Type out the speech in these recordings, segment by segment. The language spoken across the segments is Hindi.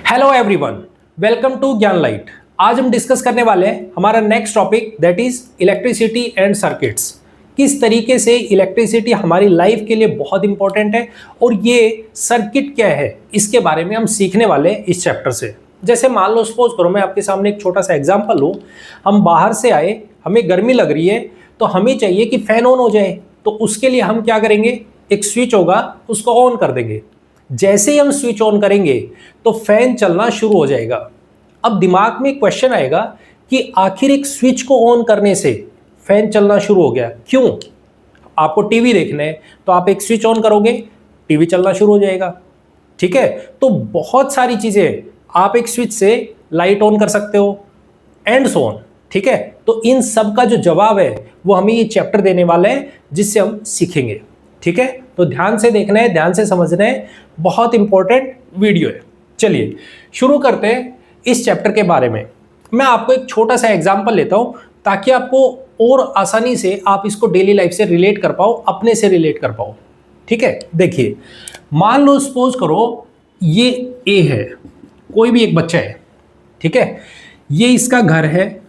हेलो एवरीवन, वेलकम टू ज्ञान लाइट। आज हम डिस्कस करने वाले हैं हमारा next topic that is electricity and circuits. किस तरीके से इलेक्ट्रिसिटी हमारी लाइफ के लिए बहुत इंपॉर्टेंट है और ये सर्किट क्या है इसके बारे में हम सीखने वाले हैं इस चैप्टर से। जैसे मान लो सपोज करो मैं आपके सामने एक छोटा सा एग्जांपल लूँ। हम बाहर से आए, हमें गर्मी लग रही है तो हमें चाहिए कि फैन ऑन हो जाए। तो उसके लिए हम क्या करेंगे, एक स्विच होगा उसको ऑन कर देंगे। जैसे ही हम स्विच ऑन करेंगे तो फैन चलना शुरू हो जाएगा। अब दिमाग में क्वेश्चन आएगा कि आखिर एक स्विच को ऑन करने से फैन चलना शुरू हो गया क्यों? आपको टीवी देखना है तो आप एक स्विच ऑन करोगे, टीवी चलना शुरू हो जाएगा। ठीक है, तो बहुत सारी चीजें आप एक स्विच से लाइट ऑन कर सकते हो एंड सो ऑन। ठीक है, तो इन सब का जो जवाब है वो हमें ये चैप्टर देने वाला है जिससे हम सीखेंगे। ठीक है, तो ध्यान से देखना है, ध्यान से समझना है, बहुत इंपॉर्टेंट वीडियो है। चलिए शुरू करते हैं इस चैप्टर के बारे में। मैं आपको एक छोटा सा एग्जांपल लेता हूं ताकि आपको और आसानी से आप इसको डेली लाइफ से रिलेट कर पाओ, अपने से रिलेट कर पाओ। ठीक है, देखिए मान लो सपोज करो ये ए है, कोई भी एक बच्चा है। ठीक है, ये इसका घर है।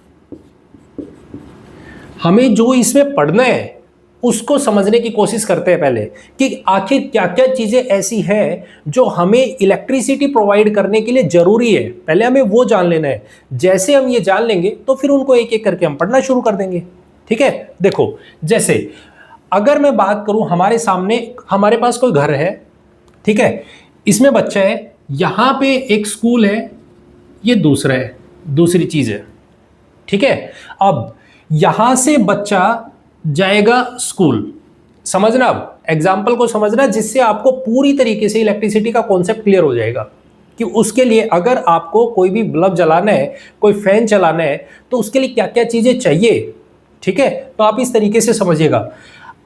हमें जो इसमें पढ़ना है उसको समझने की कोशिश करते हैं पहले कि आखिर क्या क्या चीजें ऐसी हैं जो हमें इलेक्ट्रिसिटी प्रोवाइड करने के लिए जरूरी है। पहले हमें वो जान लेना है। जैसे हम ये जान लेंगे तो फिर उनको एक एक करके हम पढ़ना शुरू कर देंगे। ठीक है, देखो जैसे अगर मैं बात करूं, हमारे सामने हमारे पास कोई घर है। ठीक है, इसमें बच्चा है, यहां पे एक स्कूल है, ये दूसरा है, दूसरी चीज है। ठीक है, अब यहां से बच्चा जाएगा स्कूल। समझना, अब एग्जाम्पल को समझना जिससे आपको पूरी तरीके से इलेक्ट्रिसिटी का कॉन्सेप्ट क्लियर हो जाएगा कि उसके लिए अगर आपको कोई भी बल्ब जलाना है, कोई फैन चलाना है तो उसके लिए क्या क्या चीजें चाहिए। ठीक है, तो आप इस तरीके से समझिएगा।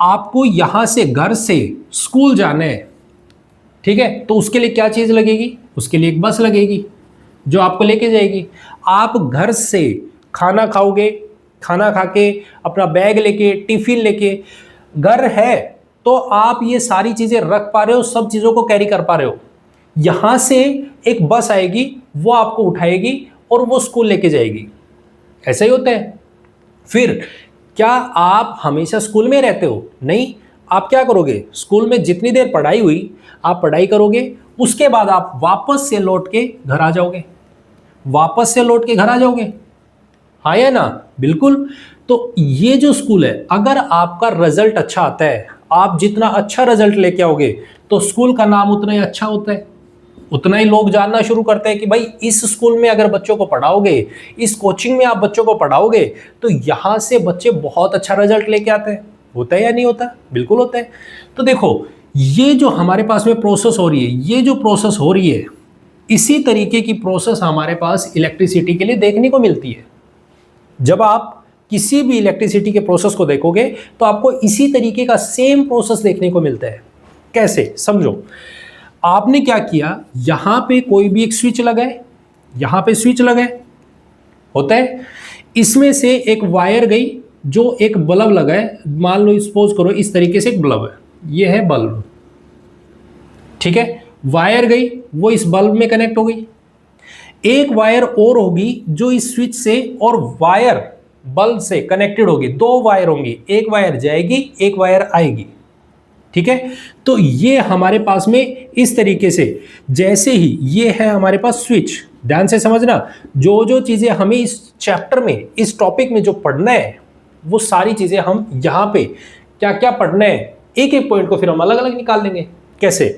आपको यहां से घर से स्कूल जाना है। ठीक है, तो उसके लिए क्या चीज लगेगी? उसके लिए एक बस लगेगी जो आपको लेके जाएगी। आप घर से खाना खाओगे, खाना खा के अपना बैग लेके, टिफिन लेके, घर है तो आप ये सारी चीजें रख पा रहे हो, सब चीजों को कैरी कर पा रहे हो। यहां से एक बस आएगी, वो आपको उठाएगी और वो स्कूल लेके जाएगी। ऐसा ही होता है। फिर क्या आप हमेशा स्कूल में रहते हो? नहीं, आप क्या करोगे, स्कूल में जितनी देर पढ़ाई हुई आप पढ़ाई करोगे, उसके बाद आप वापस से लौट के घर आ जाओगे। वापस से लौट के घर आ जाओगे, हाँ या ना? बिल्कुल। तो ये जो स्कूल है, अगर आपका रिजल्ट अच्छा आता है, आप जितना अच्छा रिजल्ट लेके आओगे तो स्कूल का नाम उतना ही अच्छा होता है। उतना ही लोग जानना शुरू करते हैं कि भाई इस स्कूल में अगर बच्चों को पढ़ाओगे, इस कोचिंग में आप बच्चों को पढ़ाओगे तो यहां से बच्चे बहुत अच्छा रिजल्ट लेके आते हैं। होता है या नहीं होता? बिल्कुल होता है। तो देखो ये जो हमारे पास में प्रोसेस हो रही है, ये जो प्रोसेस हो रही है, इसी तरीके की प्रोसेस हमारे पास इलेक्ट्रिसिटी के लिए देखने को मिलती है। जब आप किसी भी इलेक्ट्रिसिटी के प्रोसेस को देखोगे तो आपको इसी तरीके का सेम प्रोसेस देखने को मिलता है। कैसे? समझो, आपने क्या किया, यहां पे कोई भी एक स्विच लगाए, यहां पे स्विच लगाए, होता है, इसमें से एक वायर गई जो एक बल्ब लगाए। मान लो सपोज करो इस तरीके से एक बल्ब है, ये है बल्ब। ठीक है, वायर गई, वो इस बल्ब में कनेक्ट हो गई। एक वायर और होगी जो इस स्विच से और वायर बल्ब से कनेक्टेड होगी। दो वायर होंगी, एक वायर जाएगी, एक वायर आएगी। ठीक है, तो ये हमारे पास में इस तरीके से, जैसे ही ये है हमारे पास स्विच। ध्यान से समझना, जो जो चीजें हमें इस चैप्टर में, इस टॉपिक में जो पढ़ना है, वो सारी चीजें हम यहां पे क्या क्या पढ़ना है, एक एक पॉइंट को फिर हम अलग अलग निकाल देंगे। कैसे?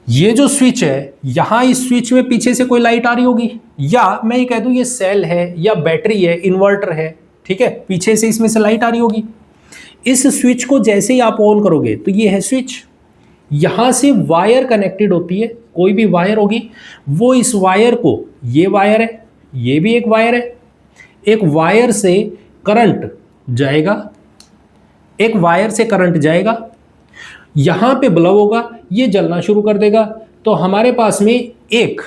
ये जो स्विच है, यहां इस स्विच में पीछे से कोई लाइट आ रही होगी, या मैं ये कह दूं ये सेल है या बैटरी है, इन्वर्टर है। ठीक है, पीछे से इसमें से लाइट आ रही होगी। इस स्विच को जैसे ही आप ऑन करोगे तो ये है स्विच। यहां से वायर कनेक्टेड होती है, कोई भी वायर होगी, वो इस वायर को, ये वायर है, ये भी एक वायर है, एक वायर से करंट जाएगा, एक वायर से करंट जाएगा, यहां पे बल्ब होगा, ये जलना शुरू कर देगा। तो हमारे पास में एक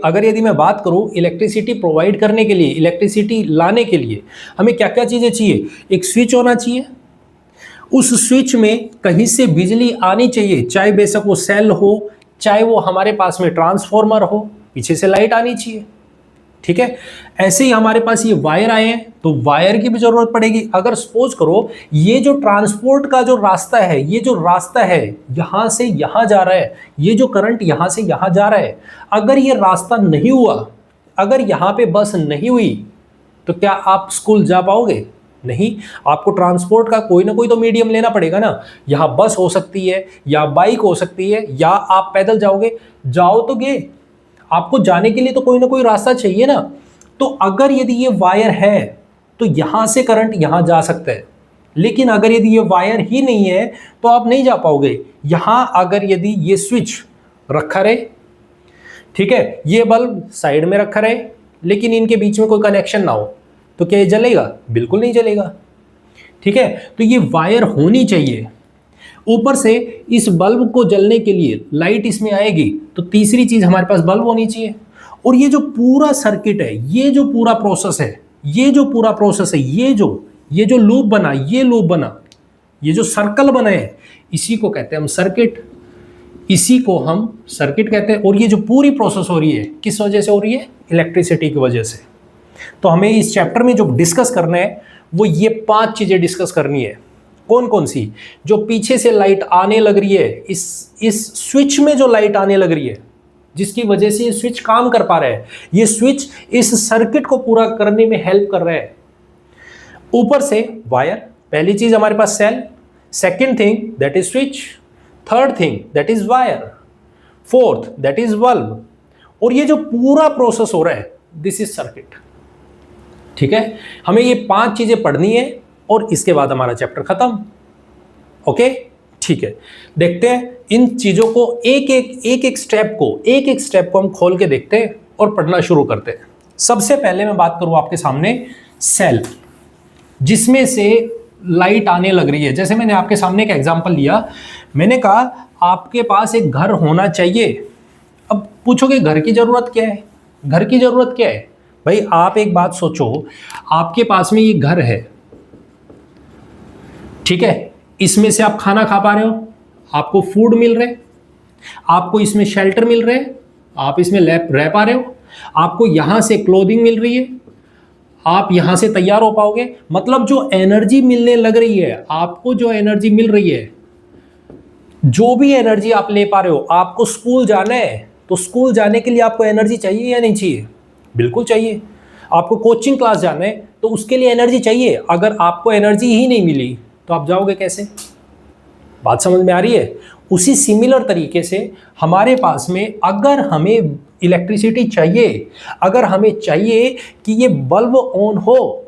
अगर यदि मैं बात करूं इलेक्ट्रिसिटी प्रोवाइड करने के लिए, इलेक्ट्रिसिटी लाने के लिए हमें क्या क्या चीजें चाहिए? एक स्विच होना चाहिए, उस स्विच में कहीं से बिजली आनी चाहिए, चाहे बेशक वो सेल हो चाहे वो हमारे पास में ट्रांसफॉर्मर हो, पीछे से लाइट आनी चाहिए। ठीक है, ऐसे ही हमारे पास ये वायर आए हैं तो वायर की भी जरूरत पड़ेगी। अगर सपोज करो ये जो ट्रांसपोर्ट का जो रास्ता है, ये जो रास्ता है यहां से यहां जा रहा है, ये जो करंट यहां से यहां जा रहा है, अगर ये रास्ता नहीं हुआ, अगर यहां पे बस नहीं हुई, तो क्या आप स्कूल जा पाओगे? नहीं। आपको ट्रांसपोर्ट का कोई ना कोई तो मीडियम लेना पड़ेगा ना। यहां बस हो सकती है, या बाइक हो सकती है, या आप पैदल जाओगे, जाओ तो गए, आपको जाने के लिए तो कोई ना कोई रास्ता चाहिए ना। तो अगर यदि ये वायर है तो यहां से करंट यहां जा सकता है, लेकिन अगर यदि ये वायर ही नहीं है तो आप नहीं जा पाओगे। यहां अगर यदि ये स्विच रखा रहे, ठीक है, ये बल्ब साइड में रखा रहे, लेकिन इनके बीच में कोई कनेक्शन ना हो, तो क्या ये जलेगा? बिल्कुल नहीं जलेगा। ठीक है, तो ये वायर होनी चाहिए। ऊपर से इस बल्ब को जलने के लिए लाइट इसमें आएगी, तो तीसरी चीज हमारे पास बल्ब होनी चाहिए। और ये जो पूरा सर्किट है, ये जो पूरा प्रोसेस है, ये जो पूरा प्रोसेस है, ये जो लूप बना, ये लूप बना, ये जो सर्कल बना है, इसी को कहते हैं हम सर्किट, इसी को हम सर्किट कहते हैं। और ये जो पूरी प्रोसेस हो रही है किस वजह से हो रही है? इलेक्ट्रिसिटी की वजह से। तो हमें इस चैप्टर में जो डिस्कस करना है वो ये 5 चीजें डिस्कस करनी है। कौन कौन सी? जो पीछे से लाइट आने लग रही है, इस स्विच में जो लाइट आने लग रही है, जिसकी वजह से ये स्विच काम कर पा रहा है, ये स्विच इस सर्किट को पूरा करने में हेल्प कर रहा है। ऊपर से वायर, पहली चीज हमारे पास cell, second thing that is switch, third thing that is wire, fourth that is bulb, और ये जो पूरा प्रोसेस हो रहा है दिस इज सर्किट। ठीक है, हमें ये 5 चीजें पढ़नी है और इसके बाद हमारा चैप्टर खत्म। ओके, ठीक है, देखते हैं इन चीजों को एक एक स्टेप को हम खोल के देखते हैं और पढ़ना शुरू करते हैं। सबसे पहले मैं बात करूं आपके सामने सेल, जिसमें से लाइट आने लग रही है। जैसे मैंने आपके सामने एक एग्जांपल लिया, मैंने कहा आपके पास एक घर होना चाहिए। अब पूछोगे घर की जरूरत क्या है? घर की जरूरत क्या है भाई? आप एक बात सोचो, आपके पास में ये घर है, ठीक है, इसमें से आप खाना खा पा रहे हो, आपको फूड मिल रहे, आपको इसमें शेल्टर मिल रहे, आप इसमें रह पा रहे हो, आपको यहां से क्लोथिंग मिल रही है, आप यहां से तैयार हो पाओगे। मतलब जो एनर्जी मिलने लग रही है आपको, जो एनर्जी मिल रही है, जो भी एनर्जी आप ले पा रहे हो, आपको स्कूल जाना है तो स्कूल जाने के लिए आपको एनर्जी चाहिए या नहीं चाहिए? बिल्कुल चाहिए। आपको कोचिंग क्लास जाना है तो उसके लिए एनर्जी चाहिए। अगर आपको एनर्जी ही नहीं मिली तो आप जाओगे कैसे? बात समझ में आ रही है? उसी सिमिलर तरीके से हमारे पास में अगर हमें इलेक्ट्रिसिटी चाहिए, अगर हमें चाहिए कि ये बल्ब ऑन हो,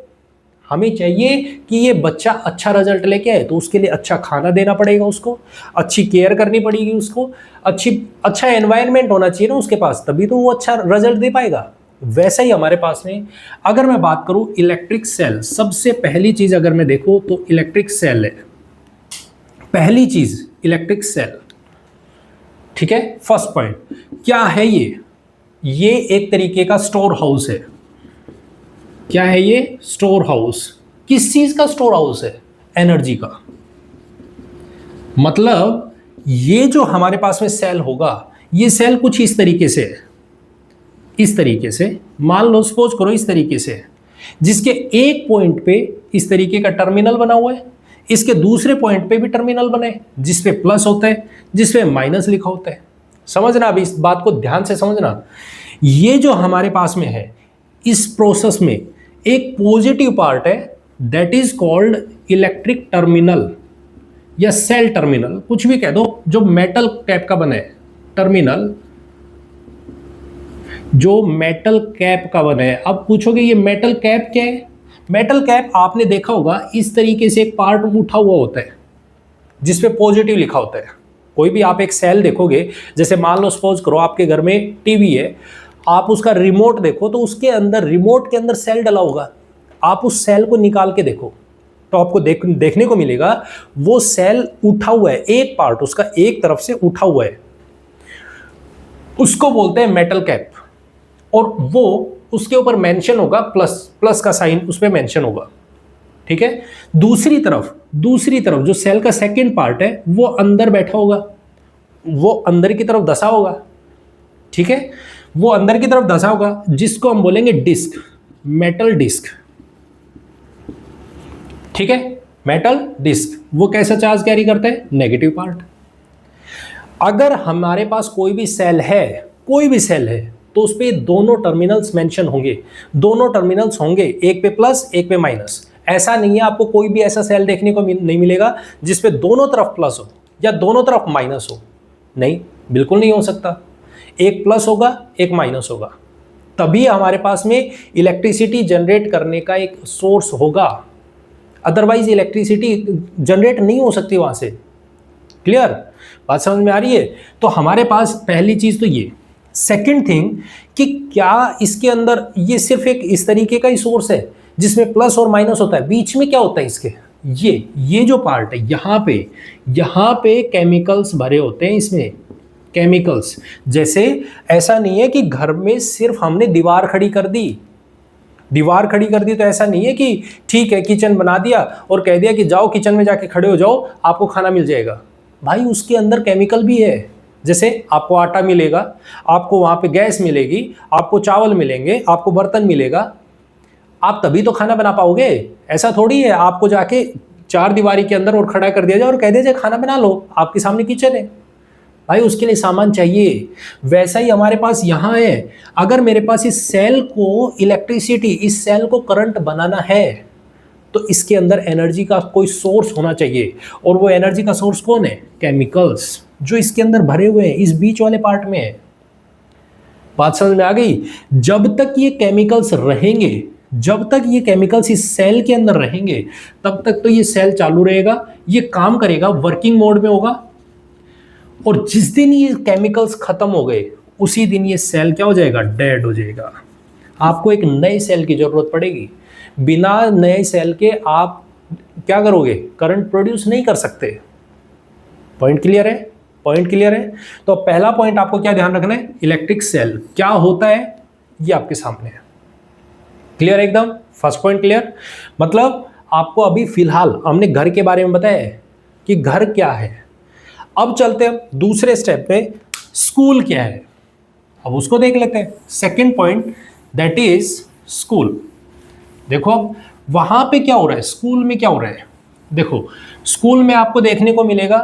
हमें चाहिए कि ये बच्चा अच्छा रिजल्ट लेके आए, तो उसके लिए अच्छा खाना देना पड़ेगा, उसको अच्छी केयर करनी पड़ेगी, उसको अच्छा एनवायरनमेंट होना चाहिए ना उसके पास, तभी तो वो अच्छा रिजल्ट दे पाएगा। वैसा ही हमारे पास में अगर मैं बात करूं इलेक्ट्रिक सेल, सबसे पहली चीज अगर मैं देखूं तो इलेक्ट्रिक सेल है। पहली चीज इलेक्ट्रिक सेल, ठीक है। फर्स्ट पॉइंट क्या है? ये एक तरीके का स्टोर हाउस है। क्या है ये? Store house. किस चीज का स्टोर हाउस है? एनर्जी का। मतलब ये जो हमारे पास में सेल होगा, ये सेल कुछ इस तरीके से है, इस तरीके से मान लो, सपोज करो इस तरीके से, जिसके एक पॉइंट पे इस तरीके का टर्मिनल बना हुआ है, इसके दूसरे पॉइंट पे भी टर्मिनल बने जिसपे प्लस होता है, जिसपे माइनस लिखा होता है। समझना, अभी इस बात को ध्यान से समझना। ये जो हमारे पास में है, इस प्रोसेस में एक पॉजिटिव पार्ट है, that is called electric terminal या सेल टर्मिनल, कुछ भी कह दो, जो मेटल कैप का बना है टर्मिनल, जो मेटल कैप का बना है। अब पूछोगे ये मेटल कैप क्या है? मेटल कैप आपने देखा होगा, इस तरीके से एक पार्ट उठा हुआ होता है जिसपे पॉजिटिव लिखा होता है। कोई भी आप एक सेल देखोगे, जैसे मान लो सपोज करो आपके घर में टीवी है, आप उसका रिमोट देखो तो उसके अंदर, रिमोट के अंदर सेल डला होगा। आप उस सेल को निकाल के देखो तो आपको देखने को मिलेगा वो सेल उठा हुआ है, एक पार्ट उसका एक तरफ से उठा हुआ है, उसको बोलते हैं मेटल कैप। और वो उसके ऊपर मेंशन होगा प्लस का साइन उस पर मेंशन होगा, ठीक है। दूसरी तरफ जो सेल का सेकंड पार्ट है वो अंदर बैठा होगा, वो अंदर की तरफ धसा होगा, ठीक है, वो अंदर की तरफ धसा होगा, जिसको हम बोलेंगे डिस्क, मेटल डिस्क, ठीक है, मेटल डिस्क। वो कैसा चार्ज कैरी करते हैं? Negative part. अगर हमारे पास कोई भी सेल है, कोई भी सेल है, तो उस पे दोनों टर्मिनल्स मेंशन होंगे, दोनों टर्मिनल्स होंगे, एक पे प्लस एक पे माइनस। ऐसा नहीं है आपको कोई भी ऐसा सेल देखने को नहीं मिलेगा जिसपे दोनों तरफ प्लस हो या दोनों तरफ माइनस हो, नहीं, बिल्कुल नहीं हो सकता। एक प्लस होगा, एक माइनस होगा, तभी हमारे पास में इलेक्ट्रिसिटी जनरेट करने का एक सोर्स होगा, अदरवाइज इलेक्ट्रिसिटी जनरेट नहीं हो सकती वहां से। क्लियर? बात समझ में आ रही है? तो हमारे पास पहली चीज तो ये। सेकंड थिंग कि क्या इसके अंदर ये सिर्फ एक इस तरीके का ही सोर्स है जिसमें प्लस और माइनस होता है, बीच में क्या होता है इसके? ये जो पार्ट है यहां पे केमिकल्स भरे होते हैं इसमें, केमिकल्स। जैसे ऐसा नहीं है कि घर में सिर्फ हमने दीवार खड़ी कर दी, दीवार खड़ी कर दी तो ऐसा नहीं है कि ठीक है किचन बना दिया और कह दिया कि जाओ किचन में जाके खड़े हो जाओ आपको खाना मिल जाएगा। भाई उसके अंदर केमिकल भी है। जैसे आपको आटा मिलेगा, आपको वहाँ पे गैस मिलेगी, आपको चावल मिलेंगे, आपको बर्तन मिलेगा, आप तभी तो खाना बना पाओगे। ऐसा थोड़ी है आपको जाके चार दीवारी के अंदर और खड़ा कर दिया जाए और कह दिया जाए खाना बना लो, आपके सामने किचन है। भाई उसके लिए सामान चाहिए। वैसा ही हमारे पास यहाँ है, अगर मेरे पास इस सेल को इलेक्ट्रिसिटी, इस सेल को करंट बनाना है तो इसके अंदर एनर्जी का कोई सोर्स होना चाहिए, और वो एनर्जी का सोर्स कौन है? केमिकल्स, जो इसके अंदर भरे हुए हैं, इस बीच वाले पार्ट में है। बात समझ में आ गई? जब तक ये केमिकल्स रहेंगे, जब तक ये केमिकल्स इस सेल के अंदर रहेंगे, तब तक तो ये सेल चालू रहेगा, ये काम करेगा, वर्किंग मोड में होगा। और जिस दिन ये केमिकल्स खत्म हो गए उसी दिन ये सेल क्या हो जाएगा? डेड हो जाएगा। आपको एक नए सेल की जरूरत पड़ेगी। बिना नए सेल के आप क्या करोगे? करंट प्रोड्यूस नहीं कर सकते। पॉइंट क्लियर है? पॉइंट क्लियर है? तो पहला पॉइंट आपको क्या ध्यान रखना है? इलेक्ट्रिक सेल क्या होता है ये आपके सामने है। क्लियर एकदम? First point clear. मतलब आपको अभी फिलहाल हमने घर के बारे में बताया है कि घर क्या है। अब चलते हैं दूसरे स्टेप पे, स्कूल क्या है, अब उसको देख लेते हैं। Second point that is school. देखो अब वहां पे क्या हो रहा है, स्कूल में क्या हो रहा है। देखो स्कूल में आपको देखने को मिलेगा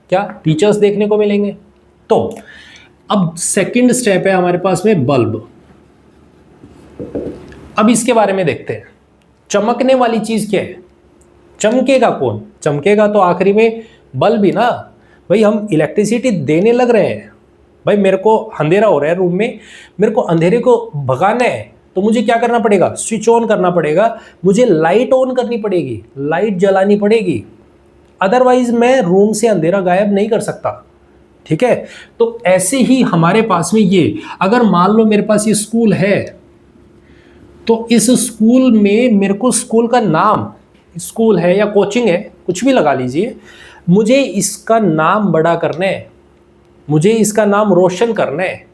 क्या? टीचर्स देखने को मिलेंगे। तो अब सेकंड स्टेप है हमारे पास में बल्ब। अब इसके बारे में देखते हैं। चमकने वाली चीज क्या है? चमकेगा कौन? चमकेगा तो आखिरी में बल्ब ही ना। भाई हम इलेक्ट्रिसिटी देने लग रहे हैं, भाई मेरे को अंधेरा हो रहा है रूम में, मेरे को अंधेरे को भगाना है तो मुझे क्या करना पड़ेगा? स्विच ऑन करना पड़ेगा, मुझे लाइट ऑन करनी पड़ेगी, लाइट जलानी पड़ेगी, अदरवाइज मैं रूम से अंधेरा गायब नहीं कर सकता। ठीक है? तो ऐसे ही हमारे पास में ये, अगर मान लो मेरे पास ये स्कूल है तो इस स्कूल में मेरे को स्कूल का नाम, स्कूल है या कोचिंग है कुछ भी लगा लीजिए, मुझे इसका नाम बड़ा करना है, मुझे इसका नाम रोशन करना है।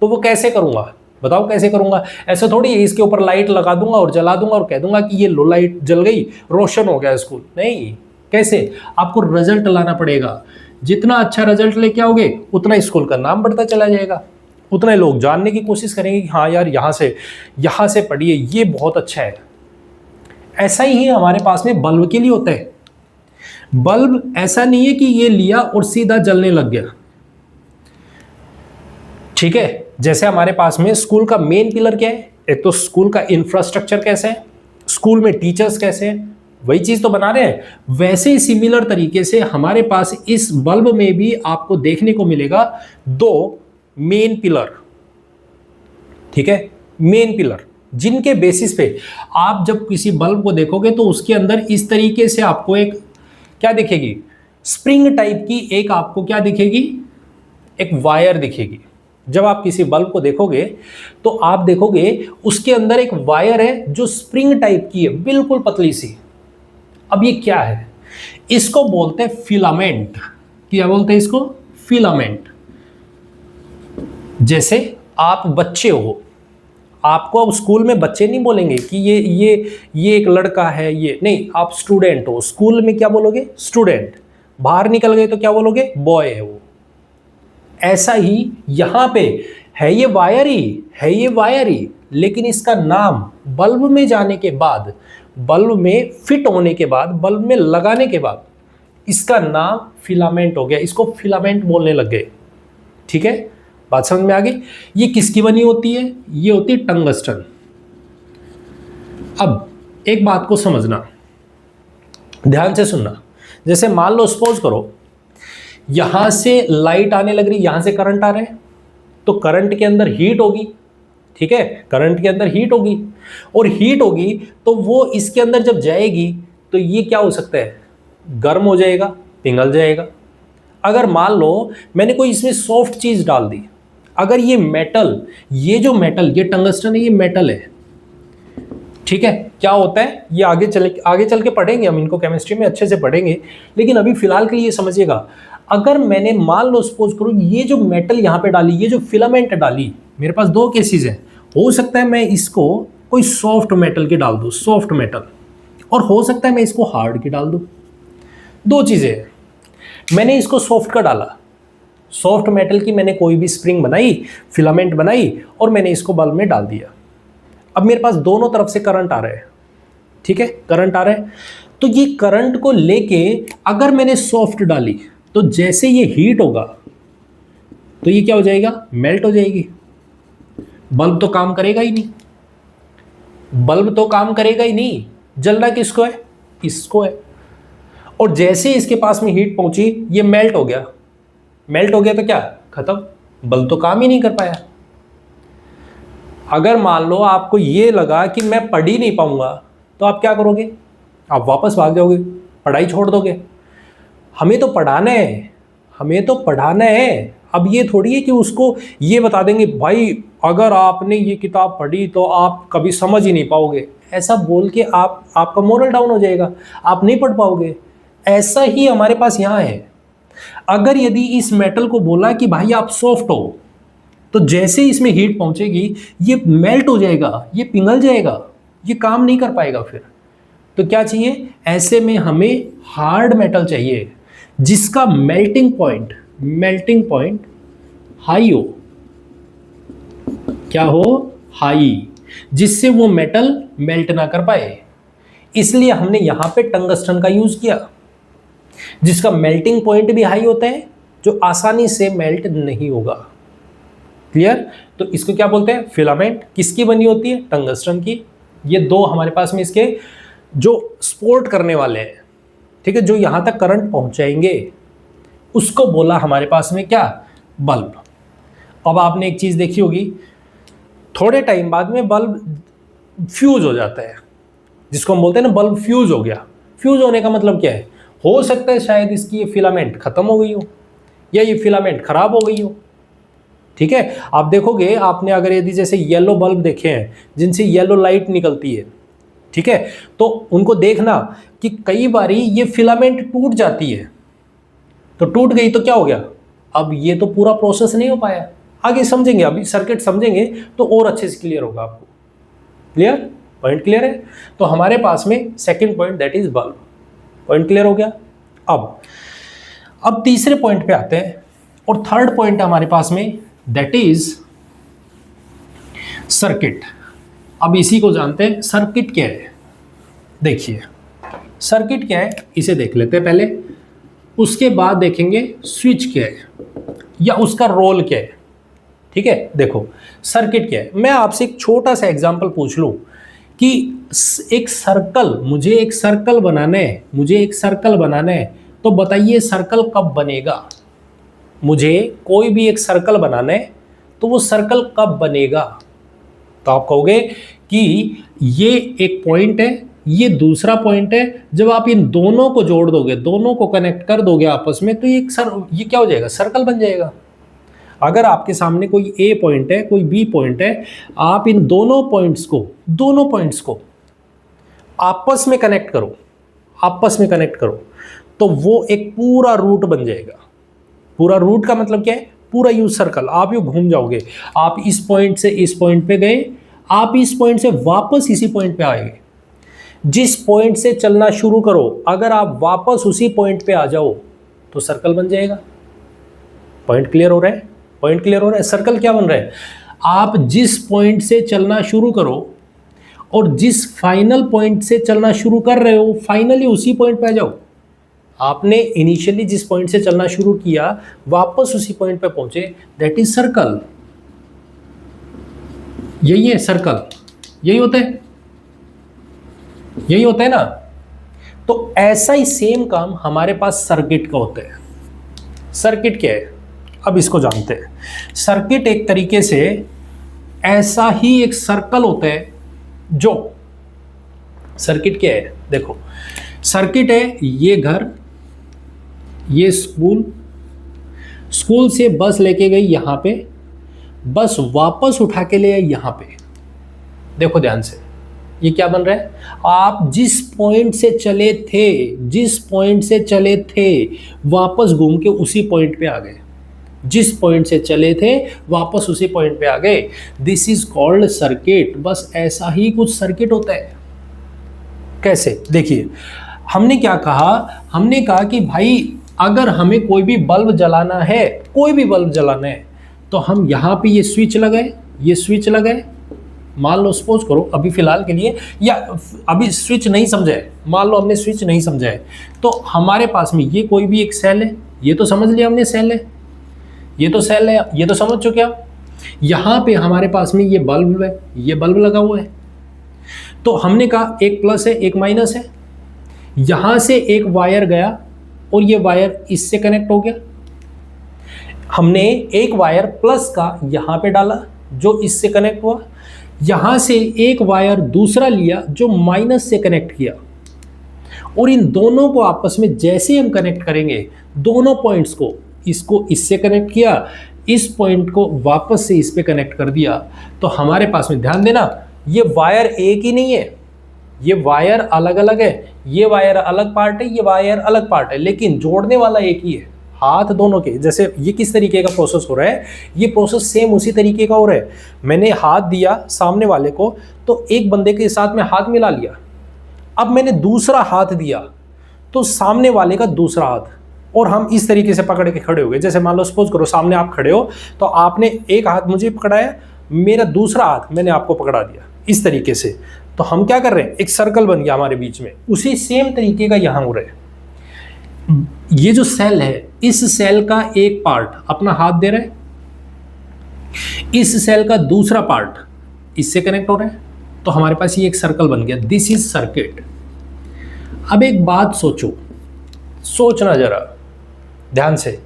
तो वो कैसे करूंगा? बताओ कैसे करूंगा? ऐसा थोड़ी है इसके ऊपर लाइट लगा दूंगा और जला दूंगा और कह दूंगा कि ये लो लाइट जल गई, रोशन हो गया स्कूल। नहीं, कैसे? आपको रिजल्ट लाना पड़ेगा। जितना अच्छा रिजल्ट लेके आओगे उतना स्कूल का नाम बढ़ता चला जाएगा, उतने लोग जानने की कोशिश करेंगे कि हाँ यार यहाँ से पढ़िए, ये बहुत अच्छा है। ऐसा ही हमारे पास में बल्ब के लिए होता है। बल्ब ऐसा नहीं है कि ये लिया और सीधा जलने लग गया। ठीक है? जैसे हमारे पास में स्कूल का मेन पिलर क्या है? एक तो स्कूल का इंफ्रास्ट्रक्चर कैसे है, स्कूल में टीचर्स कैसे हैं, वही चीज तो बना रहे हैं। वैसे ही सिमिलर तरीके से हमारे पास इस बल्ब में भी आपको देखने को मिलेगा दो मेन पिलर। ठीक है? मेन पिलर जिनके बेसिस पे आप जब किसी बल्ब को देखोगे तो उसके अंदर इस तरीके से आपको एक क्या दिखेगी? स्प्रिंग टाइप की एक आपको क्या दिखेगी? एक वायर दिखेगी। जब आप किसी बल्ब को देखोगे तो आप देखोगे उसके अंदर एक वायर है जो स्प्रिंग टाइप की है, बिल्कुल पतली सी। अब ये क्या है? इसको बोलते हैं फिलामेंट। क्या बोलते हैं इसको? फिलामेंट। जैसे आप बच्चे हो, आपको अब स्कूल में बच्चे नहीं बोलेंगे कि ये एक लड़का है, ये नहीं, आप स्टूडेंट हो, स्कूल में क्या बोलोगे? स्टूडेंट। बाहर निकल गए तो क्या बोलोगे? बॉय है वो। ऐसा ही यहां पे है, ये वायर ही है, ये वायर ही, लेकिन इसका नाम बल्ब में जाने के बाद, बल्ब में फिट होने के बाद, बल्ब में लगाने के बाद इसका नाम फिलामेंट हो गया, इसको फिलामेंट बोलने लग गए। ठीक है, बात समझ में आ गई। ये किसकी बनी होती है? ये होती है टंगस्टन। अब एक बात को समझना, ध्यान से सुनना। जैसे मान लो सपोज करो यहां से लाइट आने लग रही, यहां से करंट आ रहे हैं, तो करंट के अंदर हीट होगी। ठीक है, करंट के अंदर हीट होगी, और हीट होगी तो वो इसके अंदर जब जाएगी तो ये क्या हो सकता है? गर्म हो जाएगा, पिघल जाएगा। अगर मान लो मैंने कोई इसमें सॉफ्ट चीज डाल दी, अगर ये मेटल, ये जो मेटल, ये टंगस्टन है, ये मेटल है। ठीक है, क्या होता है ये आगे चल के पढ़ेंगे हम, इनको केमिस्ट्री में अच्छे से पढ़ेंगे, लेकिन अभी फिलहाल के लिए समझिएगा। अगर मैंने मान लो सपोज करो ये जो मेटल यहाँ पे डाली, ये जो फिलामेंट डाली, मेरे पास दो केसेस हैं। हो सकता है मैं इसको कोई सॉफ्ट मेटल की डाल दूँ, सॉफ्ट मेटल, और हो सकता है मैं इसको हार्ड की डाल दूँ। दो चीज़ें हैं। मैंने इसको सॉफ्ट का डाला, सॉफ्ट मेटल की मैंने कोई भी स्प्रिंग बनाई, फिलामेंट बनाई, और मैंने इसको बल्ब में डाल दिया। अब मेरे पास दोनों तरफ से करंट आ रहा है। ठीक है, करंट आ रहा है, तो ये करंट को लेके अगर मैंने सॉफ्ट डाली तो जैसे ये हीट होगा तो ये क्या हो जाएगा? मेल्ट हो जाएगी। बल्ब तो काम करेगा ही नहीं, बल्ब तो काम करेगा ही नहीं। जलना किसको है? इसको है। और जैसे इसके पास में हीट पहुंची, ये मेल्ट हो गया। मेल्ट हो गया तो क्या? खत्म, बल्ब तो काम ही नहीं कर पाया। अगर मान लो आपको ये लगा कि मैं पढ़ ही नहीं पाऊंगा, तो आप क्या करोगे? आप वापस भाग जाओगे, पढ़ाई छोड़ दोगे। हमें तो पढ़ाना है, हमें तो पढ़ाना है। अब ये थोड़ी है कि उसको ये बता देंगे भाई अगर आपने ये किताब पढ़ी तो आप कभी समझ ही नहीं पाओगे, ऐसा बोल के आपका मोरल डाउन हो जाएगा, आप नहीं पढ़ पाओगे। ऐसा ही हमारे पास यहाँ है। अगर यदि इस मेटल को बोला कि भाई आप सॉफ्ट हो, तो जैसे इसमें हीट पहुंचेगी ये मेल्ट हो जाएगा, ये पिघल जाएगा, ये काम नहीं कर पाएगा फिर। तो क्या चाहिए? ऐसे में हमें हार्ड मेटल चाहिए जिसका मेल्टिंग पॉइंट हाई हो। क्या हो? हाई, जिससे वो मेटल मेल्ट ना कर पाए। इसलिए हमने यहां पे टंगस्टन का यूज किया, जिसका मेल्टिंग पॉइंट भी हाई होता है, जो आसानी से मेल्ट नहीं होगा। क्लियर? तो इसको क्या बोलते हैं? फिलामेंट। किसकी बनी होती है? टंगस्टन की। ये दो हमारे पास में इसके जो सपोर्ट करने वाले हैं, ठीक है, जो यहां तक करंट पहुंचाएंगे, उसको बोला हमारे पास में क्या? बल्ब। अब आपने एक चीज देखी होगी, थोड़े टाइम बाद में बल्ब फ्यूज हो जाता है, जिसको हम बोलते हैं ना बल्ब फ्यूज हो गया। फ्यूज होने का मतलब क्या है? हो सकता है शायद इसकी ये फिलामेंट खत्म हो गई हो, या ये फिलामेंट खराब हो गई हो। ठीक है, आप देखोगे, आपने अगर यदि जैसे येलो बल्ब देखे हैं जिनसे येलो लाइट निकलती है, ठीक है, तो उनको देखना कि कई बारी ये फिलामेंट टूट जाती है। तो टूट गई तो क्या हो गया? अब ये तो पूरा प्रोसेस नहीं हो पाया। आगे समझेंगे, अभी सर्किट समझेंगे तो और अच्छे से क्लियर होगा आपको। क्लियर? पॉइंट क्लियर है? तो हमारे पास में second point that is bulb. Point clear हो गया। अब तीसरे पॉइंट पे आते हैं, और थर्ड पॉइंट है हमारे पास में दैट इज सर्किट। अब इसी को जानते हैं, सर्किट क्या है। देखिए सर्किट क्या है, इसे देख लेते हैं पहले, उसके बाद देखेंगे स्विच क्या है या उसका रोल क्या है। ठीक है, देखो सर्किट क्या है। मैं आपसे एक छोटा सा एग्जांपल पूछ लूं कि एक सर्कल, मुझे एक सर्कल बनाना है, तो बताइए सर्कल कब बनेगा? मुझे कोई भी एक सर्कल बनाना है तो वो सर्कल कब बनेगा? तो आप कहोगे कि ये एक पॉइंट है, ये दूसरा पॉइंट है, जब आप इन दोनों को जोड़ दोगे, दोनों को कनेक्ट कर दोगे आपस में, तो ये क्या हो जाएगा? सर्कल बन जाएगा। अगर आपके सामने कोई ए पॉइंट है, कोई बी पॉइंट है, आप इन दोनों पॉइंट्स को आपस में कनेक्ट करो, तो वो एक पूरा रूट बन जाएगा। पूरा रूट का मतलब क्या है? पूरा यू सर्कल। आप यू घूम जाओगे, आप इस पॉइंट से इस पॉइंट पे गए, आप इस पॉइंट से वापस इसी पॉइंट पे आएंगे। जिस पॉइंट से चलना शुरू करो, अगर आप वापस उसी पॉइंट पे आ जाओ तो सर्कल बन जाएगा। पॉइंट क्लियर हो रहा है? पॉइंट क्लियर हो रहा है? सर्कल क्या बन रहा है? आप जिस पॉइंट से चलना शुरू करो और जिस फाइनल पॉइंट से चलना शुरू कर रहे हो, फाइनली उसी पॉइंट पे आ जाओ। आपने इनिशियली जिस पॉइंट से चलना शुरू किया, वापस उसी पॉइंट पे पहुंचे, दैट इज सर्कल। यही है सर्कल, यही होता है, यही होता है ना। तो ऐसा ही सेम काम हमारे पास सर्किट का होता है। सर्किट क्या है, अब इसको जानते हैं। सर्किट एक तरीके से ऐसा ही एक सर्कल होता है। जो सर्किट क्या है, देखो सर्किट है, ये घर, ये स्कूल, स्कूल से बस लेके गई यहां पे, बस वापस उठा के ले आई यहां पे। देखो ध्यान से, ये क्या बन रहा है? आप जिस पॉइंट से चले थे, जिस पॉइंट से चले थे, वापस घूम के उसी पॉइंट पे आ गए। जिस पॉइंट से चले थे वापस उसी पॉइंट पे आ गए। This is called circuit. बस ऐसा ही कुछ सर्किट होता है। कैसे? देखिए, हमने क्या कहा? हमने कहा कि भाई अगर हमें कोई भी बल्ब जलाना है, कोई भी बल्ब जलाना है, तो हम यहाँ पे ये स्विच लगाए, ये स्विच लगाए। मान लो सपोज करो अभी फिलहाल के लिए, या अभी स्विच नहीं समझा है, मान लो हमने स्विच नहीं समझा है, तो हमारे पास में ये कोई भी एक सेल है, ये तो समझ लिया हमने सेल है, ये तो सेल है, ये तो समझ चुके आप। यहाँ पे हमारे पास में ये बल्ब है, ये बल्ब लगा हुआ है। तो हमने कहा एक प्लस है एक माइनस है। यहाँ से एक वायर गया और ये वायर इससे कनेक्ट हो गया। हमने एक वायर प्लस का यहाँ पे डाला जो इससे कनेक्ट हुआ। यहाँ से एक वायर दूसरा लिया जो माइनस से कनेक्ट किया। और इन दोनों को आपस में जैसे हम कनेक्ट करेंगे, दोनों पॉइंट्स को, इसको इससे कनेक्ट किया, इस पॉइंट को वापस से इस पे कनेक्ट कर दिया, तो हमारे पास में, ध्यान देना, ये वायर एक ही नहीं है, ये वायर अलग अलग है, ये वायर अलग पार्ट है, ये वायर अलग पार्ट है, लेकिन जोड़ने वाला एक ही है। हाथ दोनों के, जैसे ये किस तरीके का प्रोसेस हो रहा है, ये प्रोसेस सेम उसी तरीके का हो रहा है। मैंने हाथ दिया सामने वाले को, तो एक बंदे के साथ में हाथ मिला लिया। अब मैंने दूसरा हाथ दिया तो सामने वाले का दूसरा हाथ, और हम इस तरीके से पकड़ के खड़े हो गए। जैसे मान लो सपोज करो सामने आप खड़े हो, तो आपने एक हाथ मुझे पकड़ाया, मेरा दूसरा हाथ मैंने आपको पकड़ा दिया, इस तरीके से। तो हम क्या कर रहे हैं, एक सर्कल बन गया हमारे बीच में। उसी सेम तरीके का यहां हो रहा है। ये जो सेल है, इस सेल का एक पार्ट अपना हाथ दे रहा है, इस सेल का दूसरा पार्ट इससे कनेक्ट हो रहा है, तो हमारे पास ये एक सर्कल बन गया। This is circuit. अब एक बात सोचो, सोचना जरा ध्यान से,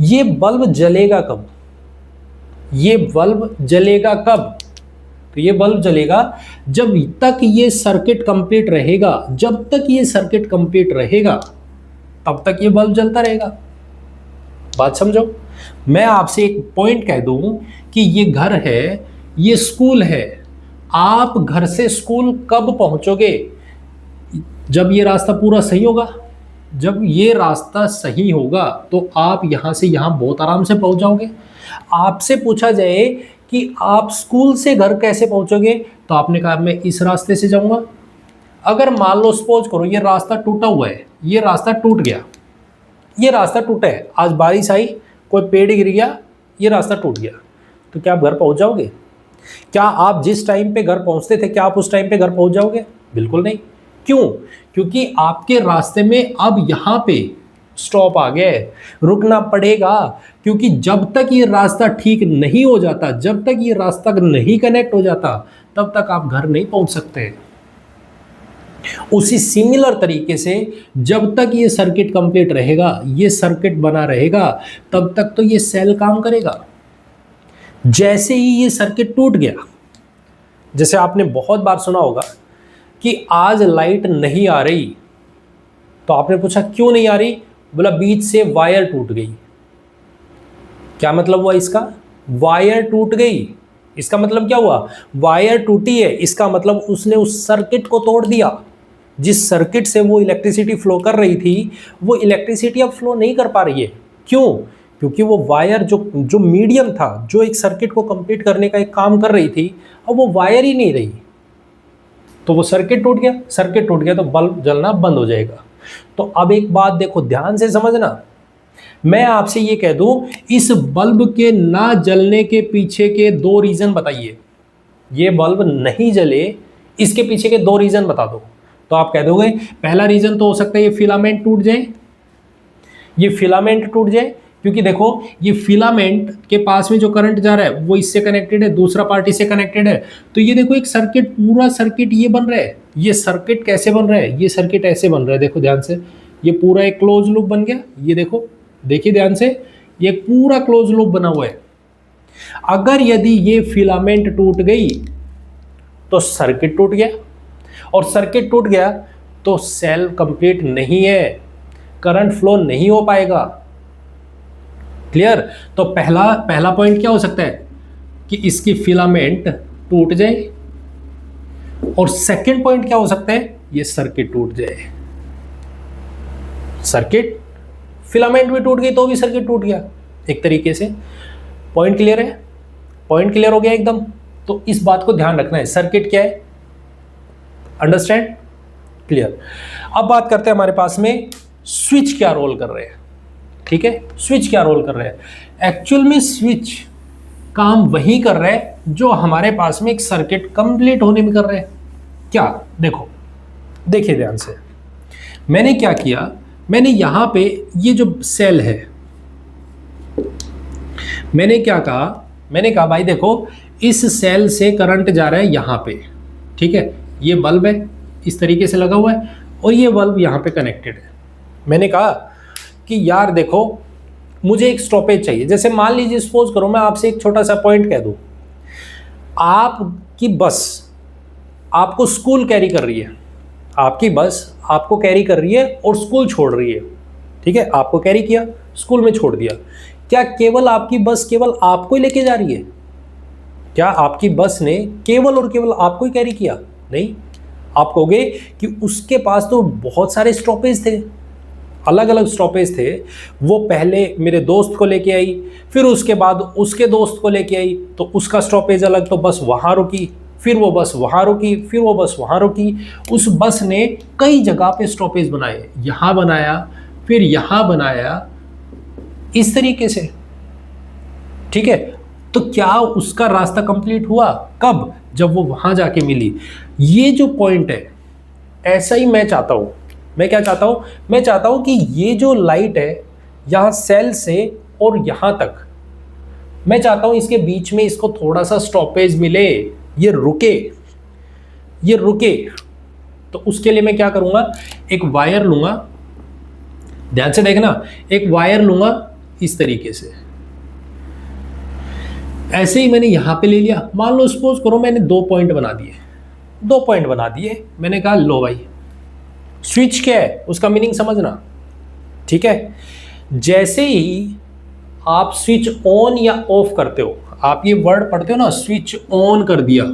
ये बल्ब जलेगा कब? ये बल्ब जलेगा कब? तो ये बल्ब जलेगा जब तक ये सर्किट कंप्लीट रहेगा। जब तक ये सर्किट कंप्लीट रहेगा तब तक ये बल्ब जलता रहेगा। बात समझो। मैं आपसे एक पॉइंट कह दूं कि ये घर है, ये स्कूल है। आप घर से स्कूल कब पहुंचोगे? जब ये रास्ता पूरा सही होगा। जब ये रास्ता सही होगा तो आप यहां से यहां बहुत आराम से पहुंच जाओगे। आपसे पूछा जाए कि आप स्कूल से घर कैसे पहुंचोगे, तो आपने कहा मैं इस रास्ते से जाऊंगा। अगर मान लो सपोज करो ये रास्ता टूटा हुआ है, ये रास्ता टूट गया, ये रास्ता टूटा है, आज बारिश आई, कोई पेड़ गिर गया, ये रास्ता टूट गया, तो क्या आप घर पहुंच जाओगे? क्या आप जिस टाइम पे घर पहुंचते थे, क्या आप उस टाइम पे घर पहुंच जाओगे? बिल्कुल नहीं। क्यों? क्योंकि आपके रास्ते में अब यहाँ पे स्टॉप आ गया है, रुकना पड़ेगा। क्योंकि जब तक ये रास्ता ठीक नहीं हो जाता, जब तक ये रास्ता नहीं कनेक्ट हो जाता, तब तक आप घर नहीं पहुंच सकते। उसी सिमिलर तरीके से जब तक ये सर्किट कंप्लीट रहेगा, ये सर्किट बना रहेगा, तब तक तो ये सेल काम करेगा। जैसे ही ये सर्किट टूट गया, जैसे आपने बहुत बार सुना होगा कि आज लाइट नहीं आ रही, तो आपने पूछा क्यों नहीं आ रही? बोला बीच से वायर टूट गई। क्या मतलब हुआ इसका? वायर टूट गई। इसका मतलब क्या हुआ? वायर टूटी है, इसका मतलब उसने उस सर्किट को तोड़ दिया। जिस सर्किट से वो इलेक्ट्रिसिटी फ्लो कर रही थी, वो इलेक्ट्रिसिटी अब फ्लो नहीं कर पा रही है। क्यों? क्योंकि वो वायर जो मीडियम था, जो एक सर्किट को कंप्लीट करने का एक काम कर रही थी, अब वो वायर ही नहीं रही, तो वो सर्किट टूट गया। सर्किट टूट गया तो बल्ब जलना बंद हो जाएगा। तो अब एक बात देखो, ध्यान से समझना, मैं आपसे ये कह दूं, इस बल्ब के ना जलने के पीछे के 2 रीजन बताइए। ये बल्ब नहीं जले, इसके पीछे के 2 रीजन बता दो। तो आप कह दोगे पहला रीजन तो हो सकता है ये फिलामेंट टूट जाए, ये फिलामेंट टूट जाए, क्योंकि देखो ये फिलामेंट के पास में जो करंट जा रहा है वो इससे कनेक्टेड है, दूसरा पार्ट इससे कनेक्टेड है। तो ये देखो एक सर्किट, पूरा सर्किट ये बन रहा है। ये सर्किट कैसे बन रहा है? ये सर्किट ऐसे बन रहा है, देखो ध्यान से, ये पूरा एक क्लोज लूप बन गया। ये देखो, देखिए ध्यान से, ये पूरा क्लोज लूप बना हुआ है। अगर यदि ये फिलामेंट टूट गई तो सर्किट टूट गया, और सर्किट टूट गया तो सेल कंप्लीट नहीं है, करंट फ्लो नहीं हो पाएगा। क्लियर? तो पहला पॉइंट क्या हो सकता है कि इसकी फिलामेंट टूट जाए, और सेकंड पॉइंट क्या हो सकता है, ये सर्किट टूट जाए। सर्किट, फिलामेंट भी टूट गई तो भी सर्किट टूट गया एक तरीके से। पॉइंट क्लियर है? पॉइंट क्लियर हो गया एकदम? तो इस बात को ध्यान रखना है, सर्किट क्या है, अंडरस्टैंड? क्लियर। अब बात करते हैं हमारे पास में स्विच क्या रोल कर रहे हैं। ठीक है, स्विच क्या रोल कर रहे हैं? एक्चुअल में स्विच काम वही कर रहा है जो हमारे पास में एक सर्किट कंप्लीट होने में कर रहे हैं। क्या? देखो, देखिए ध्यान से, मैंने क्या किया, मैंने यहां पे ये जो सेल है, मैंने क्या कहा, मैंने कहा भाई देखो इस सेल से करंट जा रहा है यहां पे। ठीक है, ये बल्ब है इस तरीके से लगा हुआ है, और ये बल्ब यहां पे कनेक्टेड है। मैंने कहा कि यार देखो मुझे एक स्टॉपेज चाहिए। जैसे मान लीजिए, सपोज करो मैं आपसे एक छोटा सा पॉइंट कह दूं, आपकी बस आपको स्कूल कैरी कर रही है, आपकी बस आपको कैरी कर रही है और स्कूल छोड़ रही है। ठीक है, आपको कैरी किया, स्कूल में छोड़ दिया। क्या केवल आपकी बस केवल आपको ही लेके जा रही है? क्या आपकी बस ने केवल और केवल आपको ही कैरी किया? नहीं। आप कहोगे कि उसके पास तो बहुत सारे स्टॉपेज थे, अलग अलग स्टॉपेज थे। वो पहले मेरे दोस्त को लेके आई, फिर उसके बाद उसके दोस्त को लेके आई, तो उसका स्टॉपेज अलग, तो बस वहाँ रुकी, फिर वो बस वहाँ रुकी, फिर वो बस वहाँ रुकी। उस बस ने कई जगह पे स्टॉपेज बनाए, यहाँ बनाया, फिर यहाँ बनाया, इस तरीके से। ठीक है, तो क्या उसका रास्ता कंप्लीट हुआ? कब? जब वो वहाँ जाके मिली। ये जो पॉइंट है, ऐसा ही मैं चाहता हूँ। मैं क्या चाहता हूं? मैं चाहता हूं कि ये जो लाइट है यहां सेल से और यहां तक, मैं चाहता हूं इसके बीच में इसको थोड़ा सा स्टॉपेज मिले, ये रुके, ये रुके। तो उसके लिए मैं क्या करूंगा, एक वायर लूंगा, ध्यान से देखना, एक वायर लूंगा इस तरीके से। ऐसे ही मैंने यहां पे ले लिया। मान लो सपोज करो मैंने 2 पॉइंट बना दिए, 2 पॉइंट बना दिए। मैंने कहा लो भाई, स्विच क्या है उसका मीनिंग समझना। ठीक है, जैसे ही आप स्विच ऑन या ऑफ करते हो, आप ये वर्ड पढ़ते हो ना, स्विच ऑन कर दिया,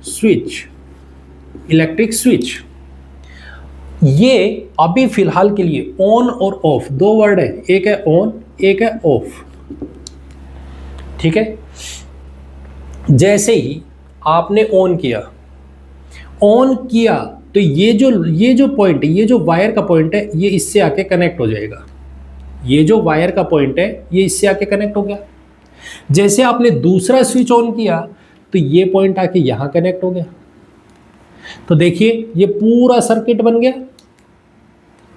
स्विच, इलेक्ट्रिक स्विच, ये अभी फिलहाल के लिए ऑन और ऑफ 2 वर्ड है, एक है ऑन, एक है ऑफ। ठीक है, जैसे ही आपने ऑन किया, ऑन किया, तो ये जो पॉइंट है, ये जो वायर का पॉइंट है, ये इससे आके कनेक्ट हो जाएगा। ये जो वायर का पॉइंट है ये इससे आके कनेक्ट हो गया। जैसे आपने दूसरा स्विच ऑन किया तो ये पॉइंट आके यहां कनेक्ट हो गया। तो देखिए ये पूरा सर्किट बन गया,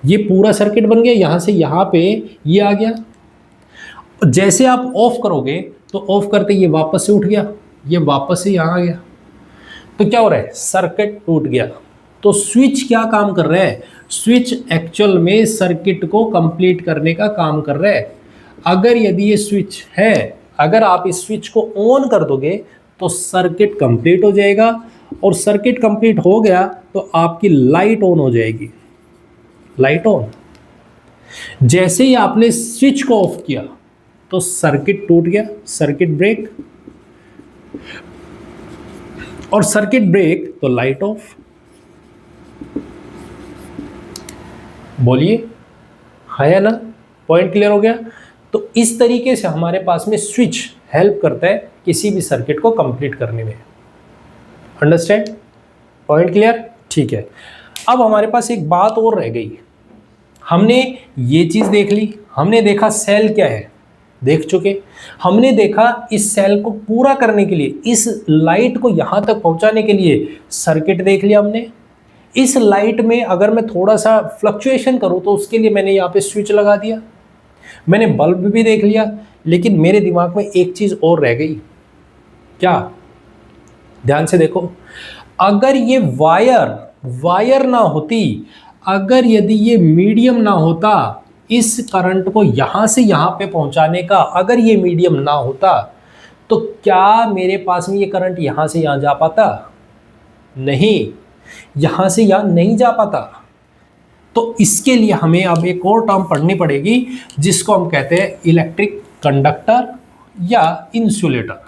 ये पूरा सर्किट बन गया, यहां से यहां पे ये आ गया। जैसे आप ऑफ करोगे तो ऑफ करते ये वापस से उठ गया, ये वापस से यहां आ गया। तो क्या हो रहा है? सर्किट टूट गया। तो स्विच क्या काम कर रहा है? स्विच एक्चुअल में सर्किट को कंप्लीट करने का काम कर रहा है। अगर यदि ये स्विच है, अगर आप इस स्विच को ऑन कर दोगे तो सर्किट कंप्लीट हो जाएगा, और सर्किट कंप्लीट हो गया तो आपकी लाइट ऑन हो जाएगी, लाइट ऑन। जैसे ही आपने स्विच को ऑफ किया तो सर्किट टूट गया, सर्किट ब्रेक, और सर्किट ब्रेक तो लाइट ऑफ। बोलिए, है या ना? पॉइंट क्लियर हो गया? तो इस तरीके से हमारे पास में स्विच हेल्प करता है किसी भी सर्किट को कंप्लीट करने में। अंडरस्टैंड? Point clear? ठीक है। अब हमारे पास एक बात और रह गई। हमने ये चीज़ देख ली, हमने देखा सेल क्या है, देख चुके। हमने देखा इस सेल को पूरा करने के लिए, इस लाइट को यहां तक पहुंचाने के लिए सर्किट देख लिया हमने। इस लाइट में अगर मैं थोड़ा सा फ्लक्चुएशन करूं तो उसके लिए मैंने यहाँ पे स्विच लगा दिया। मैंने बल्ब भी देख लिया, लेकिन मेरे दिमाग में एक चीज और रह गई। क्या? ध्यान से देखो, अगर ये वायर ना होती, अगर यदि ये मीडियम ना होता, इस करंट को यहां से यहां पे पहुंचाने का अगर ये मीडियम ना होता, तो क्या मेरे पास में ये करंट यहां से यहां जा पाता? नहीं, यहां से यहां नहीं जा पाता। तो इसके लिए हमें अब एक और टर्म पढ़नी पड़ेगी, जिसको हम कहते हैं इलेक्ट्रिक कंडक्टर या इंसुलेटर।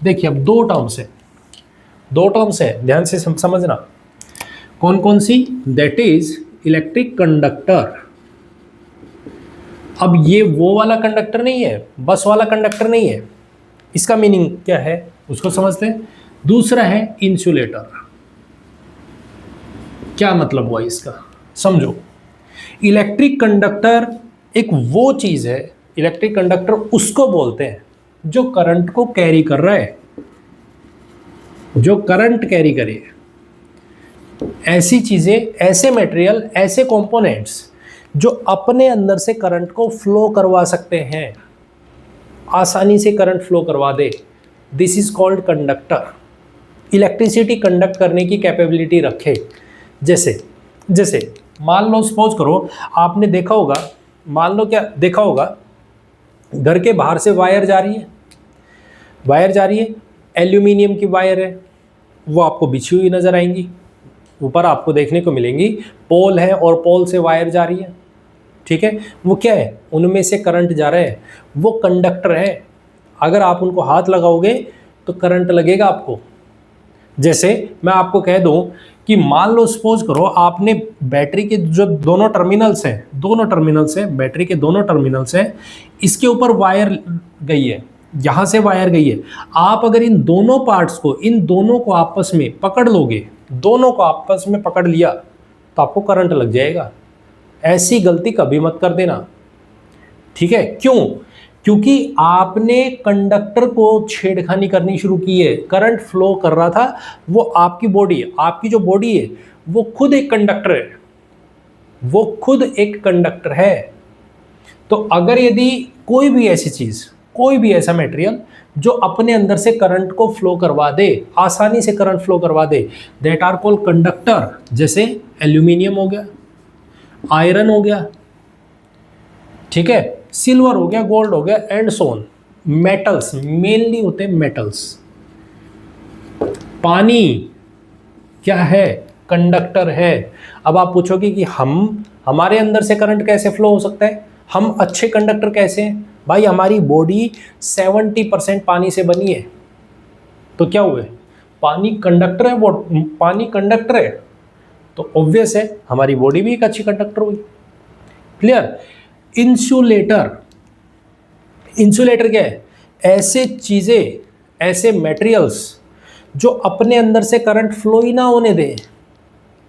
देखिए अब दो टर्म्स है, ध्यान से समझना। कौन कौन सी? That is electric conductor. अब ये वो वाला कंडक्टर नहीं है, बस वाला कंडक्टर नहीं है। इसका मीनिंग क्या है उसको समझते हैं। दूसरा है इंसुलेटर। क्या मतलब हुआ इसका, समझो। इलेक्ट्रिक कंडक्टर एक वो चीज है, इलेक्ट्रिक कंडक्टर उसको बोलते हैं जो करंट को कैरी कर रहा है, जो करंट कैरी करे। ऐसी चीजें, ऐसे मटेरियल, ऐसे कंपोनेंट्स जो अपने अंदर से करंट को फ्लो करवा सकते हैं, आसानी से करंट फ्लो करवा दे, this is called conductor. Electricity conduct करने की कैपेबिलिटी रखे। जैसे मान लो, सपोज करो आपने देखा होगा, मान लो क्या देखा होगा, घर के बाहर से वायर जा रही है, एल्यूमिनियम की वायर है, वो आपको बिछी हुई नजर आएंगी, ऊपर आपको देखने को मिलेंगी। पोल है और पोल से वायर जा रही है, ठीक है। वो क्या है? उनमें से करंट जा रहा है, वो कंडक्टर है। अगर आप उनको हाथ लगाओगे तो करंट लगेगा आपको। जैसे मैं आपको कह दूं कि मान लो, सपोज करो आपने बैटरी के जो दोनों टर्मिनल्स हैं, बैटरी के दोनों टर्मिनल्स हैं, इसके ऊपर वायर गई है, यहाँ से वायर गई है। आप अगर इन दोनों पार्ट्स को, इन दोनों को आपस में पकड़ लोगे, दोनों को आपस में पकड़ लिया, तो आपको करंट लग जाएगा। ऐसी गलती कभी मत कर देना, ठीक है। क्यों? क्योंकि आपने कंडक्टर को छेड़खानी करनी शुरू की है। करंट फ्लो कर रहा था, वो आपकी जो बॉडी है वो खुद एक कंडक्टर है, तो अगर यदि कोई भी ऐसी चीज, कोई भी ऐसा मटेरियल जो अपने अंदर से करंट को फ्लो करवा दे, आसानी से करंट फ्लो करवा दे, दैट आर कॉल्ड कंडक्टर। जैसे एल्यूमिनियम हो गया, आयरन हो गया, ठीक है, सिल्वर हो गया, गोल्ड हो गया, and so on. Metals mainly होते हैं मेटल्स। पानी क्या है? कंडक्टर है। अब आप पूछोगे कि हमारे अंदर से करंट कैसे फ्लो हो सकता है, हम अच्छे कंडक्टर कैसे हैं? भाई हमारी बॉडी 70% पानी से बनी है, तो क्या हुए? पानी कंडक्टर है, वो पानी कंडक्टर है, तो ऑब्वियस है हमारी बॉडी भी एक अच्छी कंडक्टर हुई। क्लियर? इंसुलेटर क्या है? ऐसे चीजें, ऐसे मटेरियल्स जो अपने अंदर से करंट फ्लो ही ना होने दें,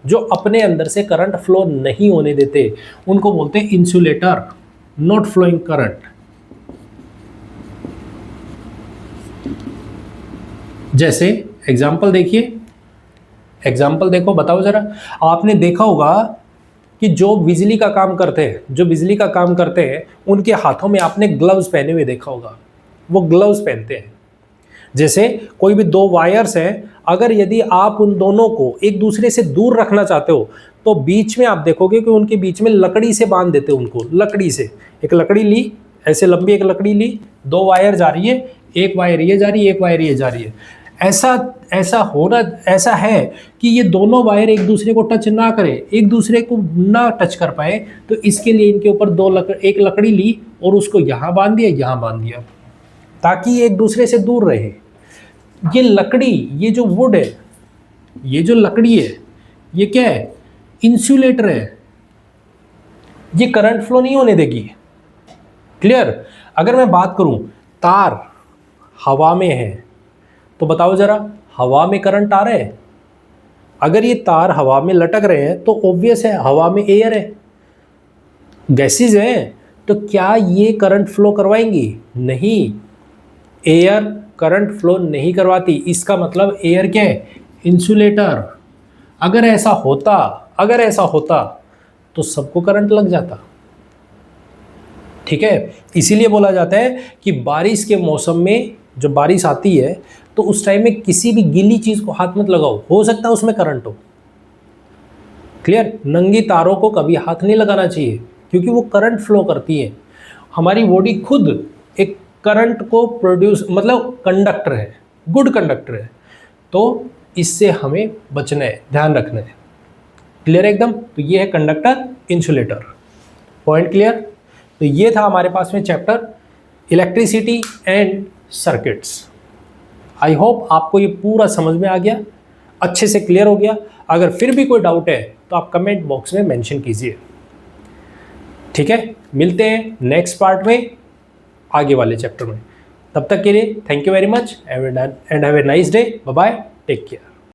जो अपने अंदर से करंट फ्लो नहीं होने देते, उनको बोलते हैं इंसुलेटर, नॉट फ्लोइंग करंट। जैसे एग्जाम्पल देखो, बताओ जरा। आपने देखा होगा कि जो बिजली का काम करते हैं, उनके हाथों में आपने ग्लव्स पहने हुए देखा होगा, वो ग्लव्स पहनते हैं। जैसे कोई भी दो वायर्स हैं, अगर यदि आप उन दोनों को एक दूसरे से दूर रखना चाहते हो, तो बीच में आप देखोगे कि उनके बीच में लकड़ी से बांध देते हैं उनको। लकड़ी से एक लकड़ी ली, ऐसे लंबी एक लकड़ी ली, दो वायर जा रही है, एक वायर ये जा रही है, एक वायर ये जा रही है। ऐसा है कि ये दोनों वायर एक दूसरे को टच ना करें, एक दूसरे को ना टच कर पाए, तो इसके लिए इनके ऊपर एक लकड़ी ली और उसको यहाँ बांध दिया, ताकि ये एक दूसरे से दूर रहे। ये लकड़ी, ये जो वुड है, ये जो लकड़ी है, ये क्या है? इंसुलेटर है, ये करंट फ्लो नहीं होने देगी। क्लियर? अगर मैं बात करूं, तार हवा में है, तो बताओ जरा, हवा में करंट आ रहा है? अगर ये तार हवा में लटक रहे हैं तो ऑब्वियस है हवा में एयर है, गैसेज है, तो क्या ये करंट फ्लो करवाएंगी? नहीं, एयर करंट फ्लो नहीं करवाती। इसका मतलब एयर क्या है? इंसुलेटर। अगर ऐसा होता तो सबको करंट लग जाता। ठीक है, इसीलिए बोला जाता है कि बारिश के मौसम में जब बारिश आती है तो उस टाइम में किसी भी गीली चीज को हाथ मत लगाओ, हो सकता है उसमें करंट हो। क्लियर? नंगी तारों को कभी हाथ नहीं लगाना चाहिए क्योंकि वो करंट फ्लो करती है। हमारी बॉडी खुद एक करंट को प्रोड्यूस, मतलब कंडक्टर है, गुड कंडक्टर है। तो इससे हमें बचना है, ध्यान रखना है। क्लियर एकदम? तो ये है कंडक्टर, इंसुलेटर। Point clear? तो ये था हमारे पास में chapter electricity and circuits. I hope आपको ये पूरा समझ में आ गया, अच्छे से क्लियर हो गया। अगर फिर भी कोई डाउट है तो आप कमेंट बॉक्स में मेंशन कीजिए। ठीक है, मिलते हैं नेक्स्ट पार्ट में, आगे वाले चैप्टर में। तब तक के लिए thank you very much and have a nice day. Bye bye, take care.